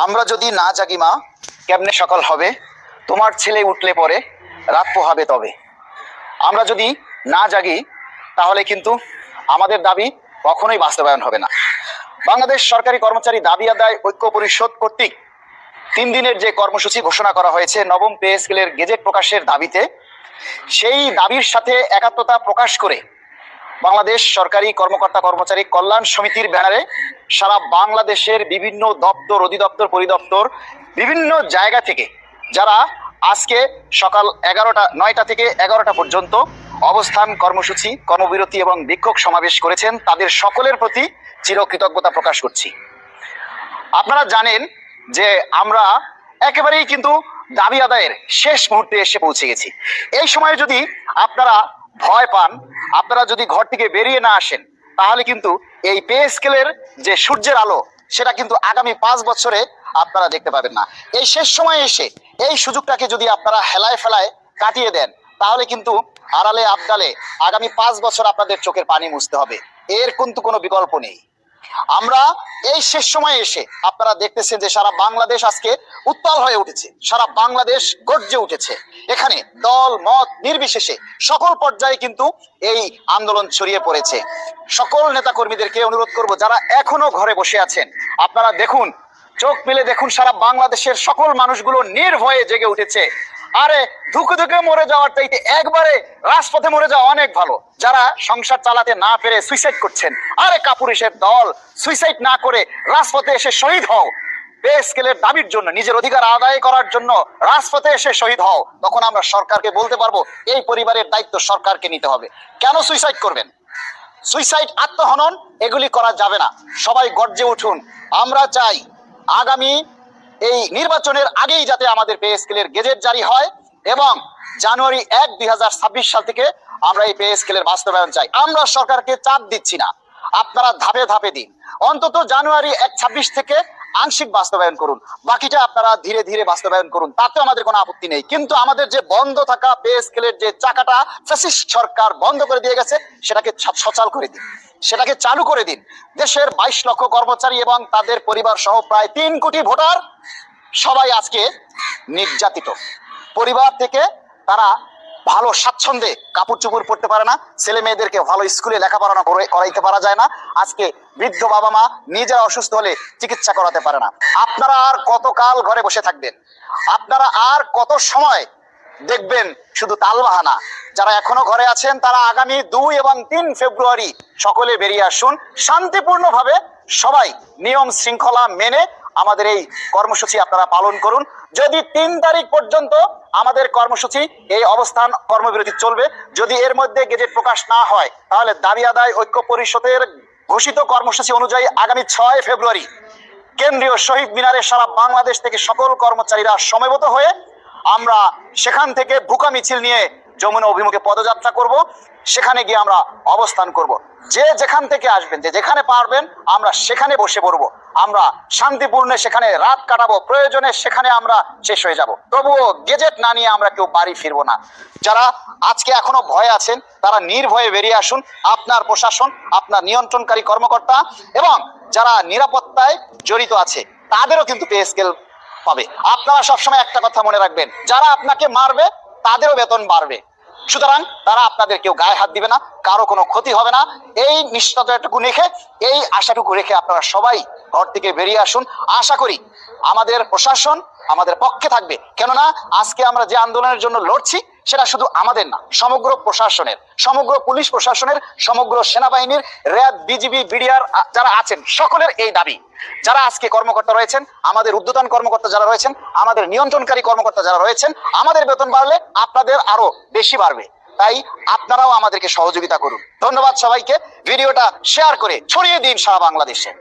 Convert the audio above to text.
আমরা যদি না জাগি মা, কেমনে সকাল হবে? তোমার ছেলে উঠলে পরে রাত পোহাবে তবে। আমরা যদি না জাগি তাহলে কিন্তু আমাদের দাবি কখনোই বাস্তবায়ন হবে না। বাংলাদেশ সরকারি কর্মচারী দাবি আদায় ঐক্য পরিষদ কর্তৃক 3 দিনের যে কর্মসূচি ঘোষণা করা হয়েছে নবম পে স্কেলের গেজেট প্রকাশের দাবিতে, সেই দাবির সাথে একাত্মতা প্রকাশ করে বাংলাদেশ সরকারি কর্মকর্তা কর্মচারী কল্যাণ সমিতির ব্যানারে সারা বাংলাদেশের বিভিন্ন দপ্তর, অধিদপ্তর, পরিদপ্তর, বিভিন্ন জায়গা থেকে যারা আজকে সকাল 9টা থেকে 11টা পর্যন্ত অবস্থান কর্মসূচি, কর্মবিরতি এবং বিক্ষোভ সমাবেশ করেছেন, তাদের সকলের প্রতি চিরকৃতজ্ঞতা প্রকাশ করছি। আপনারা জানেন যে আমরা একেবারেই কিন্তু দাবি আদায়ের শেষ মুহূর্তে এসে পৌঁছে গেছি। এই সময়ে যদি আপনারা ভয় পান, আপনারা যদি ঘর থেকে বেরিয়ে না আসেন, তাহলে কিন্তু এই পে স্কেলের যে সূর্যের আলো সেটা কিন্তু আগামী 5 বছরে আপনারা দেখতে পাবেন না। এই শেষ সময়ে এসে এই সুযোগটাকে যদি আপনারা হেলায় ফেলায় কাটিয়ে দেন, তাহলে কিন্তু আড়ালে আবডালে আগামী 5 বছর আপনাদের চোখের পানি মুছতে হবে। এর কিন্তু কোনো বিকল্প নেই। আমরা এই শেষ সময়ে এসে আপনারা দেখতেছেন যে সারা বাংলাদেশ আজকে উত্তাল হয়ে উঠেছে, সারা বাংলাদেশ গর্জে উঠেছে। এখানে দল মত নির্বিশেষে সকল পর্যায়ে কিন্তু এই আন্দোলন ছড়িয়ে পড়েছে। সকল নেতা কর্মীদেরকে অনুরোধ করব, যারা এখনো ঘরে বসে আছেন, আপনারা দেখুন, চোখ মেলে দেখুন, সারা বাংলাদেশের সকল মানুষগুলো নির্ভয়ে জেগে উঠেছে। আরে ধুকে ধুকে মরে যাওয়ার চাইতে একবারে রাজপথে মরে যাওয়া অনেক ভালো। যারা সংসার চালাতে না পেরে সুইসাইড করছেন, আরে কাপুরুষের দল, সুইসাইড না করে রাজপথে এসে শহীদ হও। পে স্কেলের দাবির জন্য, নিজের অধিকার আদায় করার জন্য রাজপথে এসে শহীদ হও। তখন আমরা সরকারকে বলতে পারবো এই পরিবারের দায়িত্ব সরকারকে নিতে হবে। কেন সুইসাইড করবেন? সুইসাইড, আত্মহনন এগুলি করা যাবে না। সবাই গর্জে উঠুন। আমরা চাই আগামী এই নির্বাচনের আগেই যাতে আমাদের পে স্কেলের গেজেট জারি হয় এবং জানুয়ারি 1, 2026 সাল থেকে আমরা এই পে স্কেলের বাস্তবায়ন চাই। আমরা সরকারকে চাপ দিচ্ছি না, আপনারা ধাপে ধাপে দিন। অন্তত জানুয়ারি 1, 26 থেকে আংশিক বাস্তবায়ন করুন, বাকিটা আপনারা ধীরে ধীরে বাস্তবায়ন করুন, তাতে আমাদের কোনো আপত্তি নেই। কিন্তু আমাদের যে বন্ধ থাকা পে স্কেলের যে চাকাটা ফ্যাসিস্ট সরকার বন্ধ করে দিয়ে গেছে, সেটাকে সচল করে দিন, সেটাকে চালু করে দিন। দেশের 22 লক্ষ কর্মচারী এবং তাদের পরিবার সহ প্রায় 3 কোটি ভোটার সবাই আজকে নির্যাতিত। পরিবার থেকে তারা ভালো স্বাচ্ছন্দ্যে কাপড় চোপড় পরতে পারে না, ছেলে মেয়েদেরকে ভালো স্কুলে লেখাপড়া করাইতে পারা যায় না। আজকে বৃদ্ধ বাবা মা নিজেরা অসুস্থ হলে চিকিৎসা করাতে পারে না। আপনারা আর কতকাল ঘরে বসে থাকবেন? আপনারা আর কত সময় দেখবেন শুধু তালবাহানা? যারা এখনো ঘরে আছেন তারা আগামী 2 এবং 3 ফেব্রুয়ারি সকলে বেরিয়ে আসুন, শান্তিপূর্ণভাবে সবাই নিয়ম শৃঙ্খলা মেনে আমাদের এই কর্মসূচি আপনারা পালন করুন। যদি 3 তারিখ পর্যন্ত আমাদের কর্মসূচি এই অবস্থান কর্মবিরতি চলবে, যদি এর মধ্যে গেজেট প্রকাশ না হয়, তাহলে দাবি আদায় ঐক্য পরিষদের ঘোষিত কর্মসূচি অনুযায়ী আগামী 6 ফেব্রুয়ারি কেন্দ্রীয় শহীদ মিনারে সারা বাংলাদেশ থেকে সকল কর্মচারীরা সমবেত হয়ে আমরা সেখান থেকে বুকা মিছিল নিয়ে যমুনা অভিমুখে পদযাত্রা করব। সেখানে গিয়ে আমরা অবস্থান করব। যে যেখান থেকে আসবেন, যে যেখানে পারবেন, আমরা সেখানে বসে পড়বো। আমরা শান্তিপূর্ণে সেখানে রাত কাটাবো, প্রয়োজনে সেখানে আমরা শেষ হয়ে যাব। তবুও গেজেট না নিয়ে আমরা কেউ বাড়ি ফিরবো না। যারা আজকে এখনো ভয়ে আছেন তারা নির্ভয়ে বেরিয়ে আসুন। আপনার প্রশাসন, আপনার নিয়ন্ত্রণকারী কর্মকর্তা এবং যারা নিরাপত্তায় জড়িত আছে তাদেরও কিন্তু পে স্কেল পাবে। আপনারা সবসময় একটা কথা মনে রাখবেন, যারা আপনাকে মারবে তাদেরও বেতন বাড়বে। সুতরাং তারা আপনাদের কেউ গায়ে হাত দিবে না, কারো কোনো ক্ষতি হবে না। এই নিশ্চয়তাটুকু রেখে, এই আশাটুকু রেখে আপনারা সবাই ঘর থেকে বেরিয়ে আসুন। আশা করি আমাদের প্রশাসন আমাদের পক্ষে থাকবে। কেননা আজকে আমরা যে আন্দোলনের জন্য লড়ছি সেটা শুধু আমাদের না, সমগ্র প্রশাসনের, সমগ্র পুলিশ প্রশাসনের, সমগ্র সেনাবাহিনীর, র্যাব, বিজিবি, বিডিআর যারা আছেন সকলের এই দাবি। যারা আজকে কর্মকর্তা রয়েছেন, আমাদের ঊর্ধ্বতন কর্মকর্তা যারা রয়েছেন, আমাদের নিয়ন্ত্রণকারী কর্মকর্তা যারা রয়েছেন, আমাদের বেতন বাড়লে আপনাদের আরো বেশি বাড়বে। তাই আপনারাও আমাদেরকে সহযোগিতা করুন। ধন্যবাদ সবাইকে। ভিডিওটা শেয়ার করে ছড়িয়ে দিন সারা বাংলাদেশে।